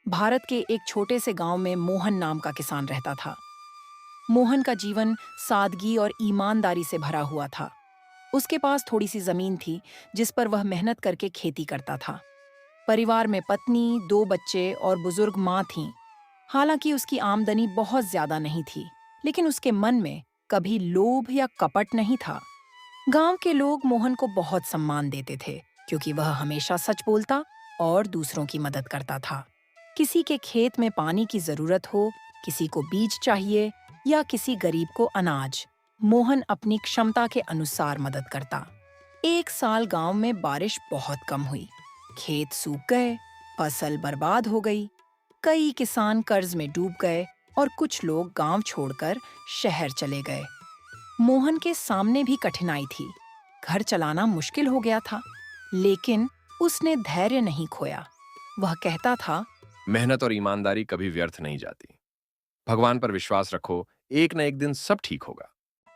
भारत के एक छोटे से गांव में मोहन नाम का किसान रहता था। मोहन का जीवन सादगी और ईमानदारी से भरा हुआ था। उसके पास थोड़ी सी जमीन थी जिस पर वह मेहनत करके खेती करता था। परिवार में पत्नी, दो बच्चे और बुजुर्ग माँ थीं। हालांकि उसकी आमदनी बहुत ज्यादा नहीं थी, लेकिन उसके मन में कभी लोभ या कपट नहीं था। गांव के लोग मोहन को बहुत सम्मान देते थे क्योंकि वह हमेशा सच बोलता और दूसरों की मदद करता था। किसी के खेत में पानी की जरूरत हो, किसी को बीज चाहिए या किसी गरीब को अनाज, मोहन अपनी क्षमता के अनुसार मदद करता। एक साल गांव में बारिश बहुत कम हुई। खेत सूख गए, फसल बर्बाद हो गई। कई किसान कर्ज में डूब गए और कुछ लोग गांव छोड़कर शहर चले गए। मोहन के सामने भी कठिनाई थी। घर चलाना मुश्किल हो गया था, लेकिन उसने धैर्य नहीं खोया। वह कहता था, मेहनत और ईमानदारी कभी व्यर्थ नहीं जाती। भगवान पर विश्वास रखो, एक न एक दिन सब ठीक होगा।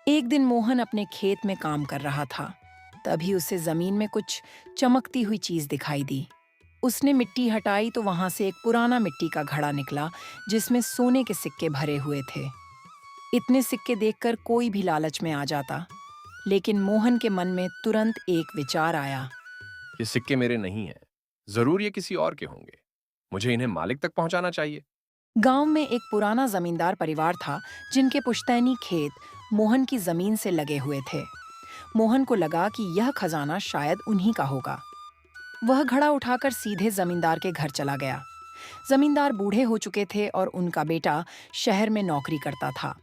एक दिन मोहन अपने खेत में काम कर रहा था। तभी उसे जमीन में कुछ चमकती हुई चीज दिखाई दी। उसने मिट्टी हटाई तो वहां से एक पुराना मिट्टी का घड़ा निकला जिसमें सोने के सिक्के भरे हुए थे। इतने सिक्के देखकर कोई भी लालच में आ जाता, लेकिन मोहन के मन में तुरंत एक विचार आया। ये सिक्के मेरे नहीं हैं, जरूर ये किसी और के होंगे। मुझे इन्हें मालिक तक पहुंचाना चाहिए। गांव में एक पुराना जमींदार परिवार था जिनके पुश्तैनी खेत मोहन की जमीन से लगे हुए थे। मोहन को लगा कि यह खजाना शायद उन्हीं का होगा। वह घड़ा उठाकर सीधे जमींदार के घर चला गया। जमींदार बूढ़े हो चुके थे और उनका बेटा शहर में नौकरी करता था।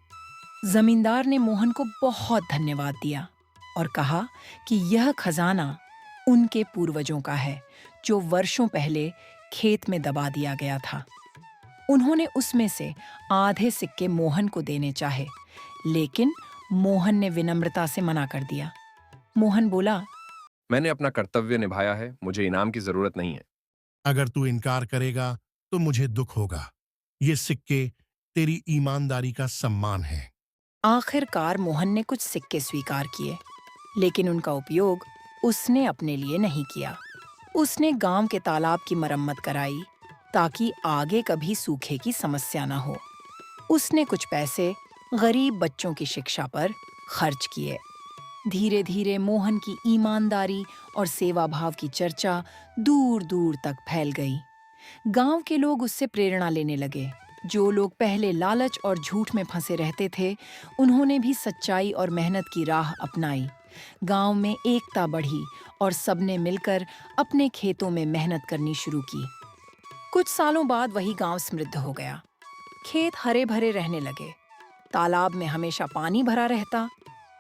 जमींदार ने मोहन को बहुत धन्यवाद दिया और कहा कि यह खजाना उनके पूर्वजों का है, जो वर्षों पहले खेत में दबा दिया गया था। उन्होंने उसमें से आधे सिक्के मोहन को देने चाहे, लेकिन मोहन ने विनम्रता से मना कर दिया। मोहन बोला, मैंने अपना कर्तव्य निभाया है, मुझे इनाम की जरूरत नहीं है। अगर तू इनकार करेगा तो मुझे दुख होगा। ये सिक्के तेरी ईमानदारी का सम्मान है। आखिरकार मोहन ने कुछ सिक्के स्वीकार किए, लेकिन उनका उपयोग उसने अपने लिए नहीं किया। उसने गांव के तालाब की मरम्मत कराई ताकि आगे कभी सूखे की समस्या न हो। उसने कुछ पैसे गरीब बच्चों की शिक्षा पर खर्च किए। धीरे धीरे मोहन की ईमानदारी और सेवा भाव की चर्चा दूर दूर तक फैल गई। गांव के लोग उससे प्रेरणा लेने लगे। जो लोग पहले लालच और झूठ में फंसे रहते थे, उन्होंने भी सच्चाई और मेहनत की राह अपनाई। गांव में एकता बढ़ी और सबने मिलकर अपने खेतों में मेहनत करनी शुरू की। कुछ सालों बाद वही गांव समृद्ध हो गया। खेत हरे भरे रहने लगे। तालाब में हमेशा पानी भरा रहता।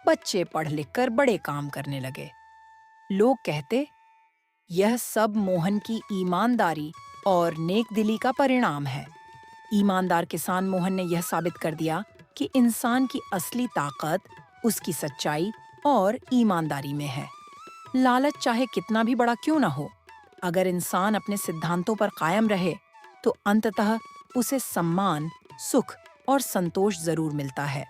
बच्चे पढ़ लिख कर बड़े काम करने लगे। लोग कहते, यह सब मोहन की ईमानदारी और नेकदिली का परिणाम है। ईमानदार किसान मोहन ने यह साबित कर दिया कि इंसान की असली ताकत उसकी सच्चाई और ईमानदारी में है। लालच चाहे कितना भी बड़ा क्यों ना हो, अगर इंसान अपने सिद्धांतों पर कायम रहे तो अंततः उसे सम्मान, सुख और संतोष जरूर मिलता है।